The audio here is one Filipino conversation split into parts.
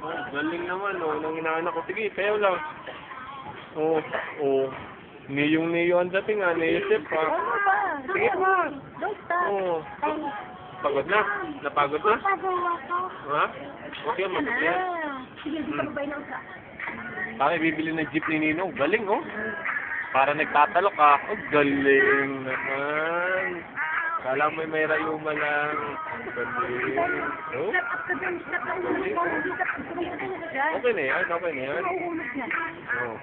Oh, galing naman, oh. Nang inaanak ko. Sige, sayo lang. Oh, oh. Niyong-niyo ang dating, ha. Naisip, ha. Ano ba? Sige pa. Don't stop. Oh. Pagod na? Napagod na? Pagod ako. Ha? Okay, mabot yan. Sige, di pa ba na usa? Bakit bibili ng jeep ni Ninong? Galing, oh. Para nagtatalok, ah. Oh, galing naman. Kala mo may rayuma lang. Galing. Oh. Step up ka dun. Step up ka dun. Okay na yan, okay na yan. Nauulog yan. Oh.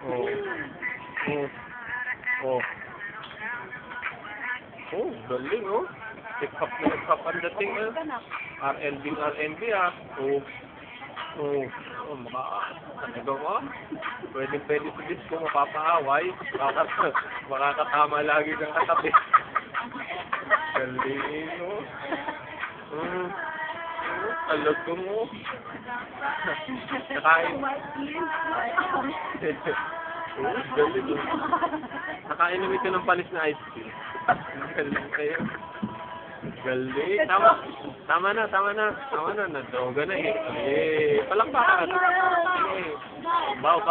Oh. Oh. Oh. Oh, galing, oh. Hip-hop na hip-hop ang dating, ah. RNB, ah. Oh. Oh. Oh, nagawa. Pwede sa disco mapapaaway. Makakatama lagi ng katabi. Galing, oh. Alag ko mo. Nakain. Oh, galing, oh. Nakainom ito ng panis na ice cream. Galing kayo. Galing. Tama na. Nadoga na eh. Eh, palakpakan. Eh. Bow.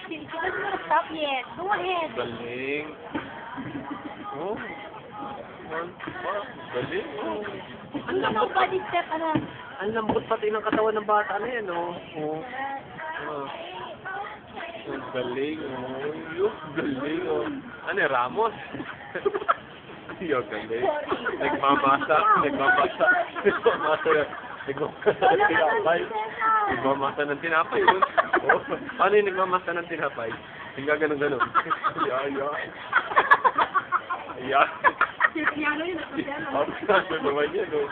She doesn't want to stop yet. Go ahead. Galing. Oh. Galing. Oh. Ang lambot. Body step, ano? Ang lambot pati ng katawan ng bata na yan, oh. Oh. Oh. Ang galing, oh. Yung galing, oh. Ano eh, Ramos? Yung galing. Nagmamasa ng tinapay, yun. Oh. Ano yung nagmamasa ng tinapay? Yung gano'n. Ayan. Piano yun. Ano naman yan, oh.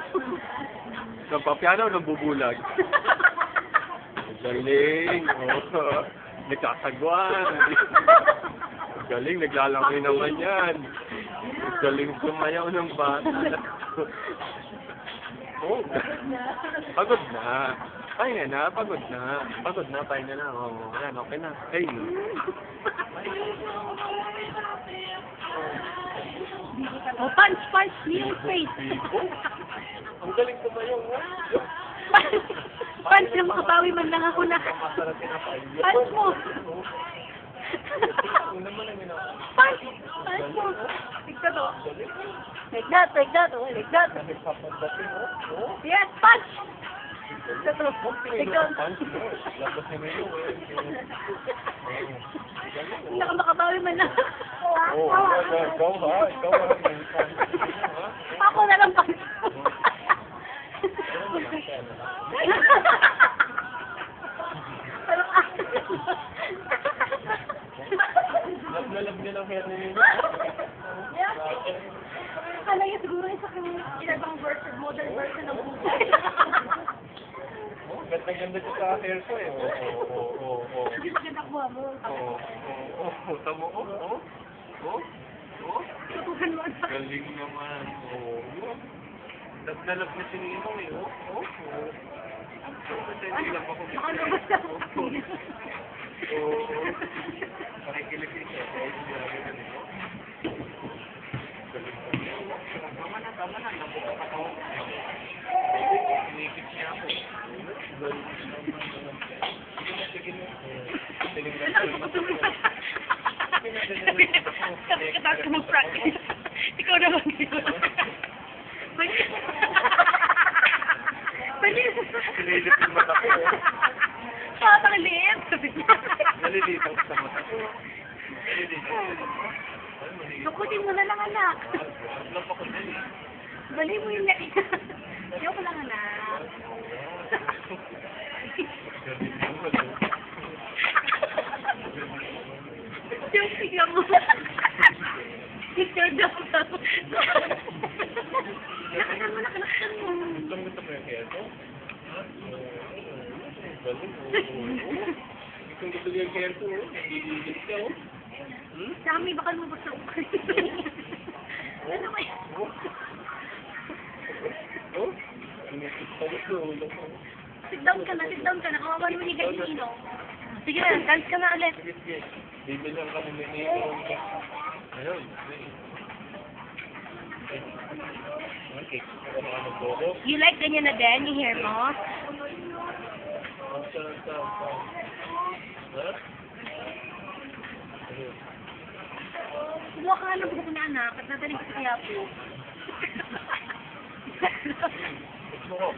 Nagpapiano o nagbubulag? Galing, oh. Nagkasagwan. Galing, naglalangoy naman yan. Galing sumayaw ng bata. Oh, pagod na. Pahinga na, pagod na. Pahinga na. Oh, ayan, okay na. Hey. Oh, punch, kneel face. Ang galing sumayaw, oh. Punch lang, makabawi man lang ako na. Punch mo. Punch mo. Tignan to. Like that. Oh, like that. Yes, punch. Tignan to. Hindi ka makabawi man lang. Ikaw ha. Ako na lang punch. Naglalab niya ng hair ni Nino. Kala niya siguro isa kang ibang version, modern version ng buhay. Oh, ganda siya sa hair ko eh. Oh. Hindi maganda ko mo. Tamo, oh. Tutuhan mo. Galing naman. Oh. Naglalab niya si Nino eh. Oh. Hindi lang ako. Nakalabas na. Oh. Pakikilig siya. Tama na. Nabuka ka ako. Inikip niya ako. Tapos ka mag-practice. Ikaw naman yun. Sinilip yung mata ko. Nakakaliit. Nalilitaw sa mata ko. Lukutin mo na lang, anak. Bali mo yung neck. Ayoko lang, anak. Yung tignan mo. Picture daw. Nakatan mo. Gusto mo yung hair ko? Galing, gusto yung hair ko, nagigigit ka, oh. Dami, baka lumabas sa ukay. Ano ba yan? Oh? Sit down ka na. Kawawa naman yung ganyan, Nino. Sige na, dance ka na ulit. Sige. Bibilang kami ni Nino. Ayun. Okay. You like ganyan na din, yung hair mo? Ha? Kumuha ka nga ng buko na anak at nataling ko sa kaya po. Mo.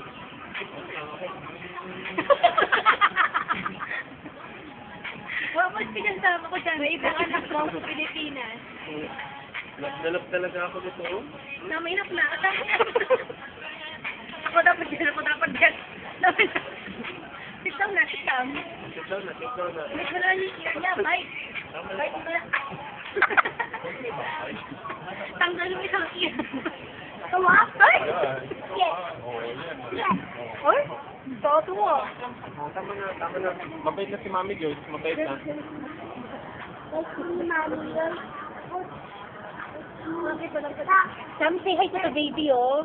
Mas pinagsama ko siya na ibang anak mo sa Pilipinas. Nagdalap talaga ako dito. Oh. Namahirap na. Ako dapat yan. Sitang na. Sit down na. May wala niya niya. Bye. Bye. Tanggal yung isang ear. Tawa? Ay! Yes. Yes. Oy? Toto mo. Tama na. Mabait na si Mami Joyce. Mabait na. Sam, say hi to the baby, oh.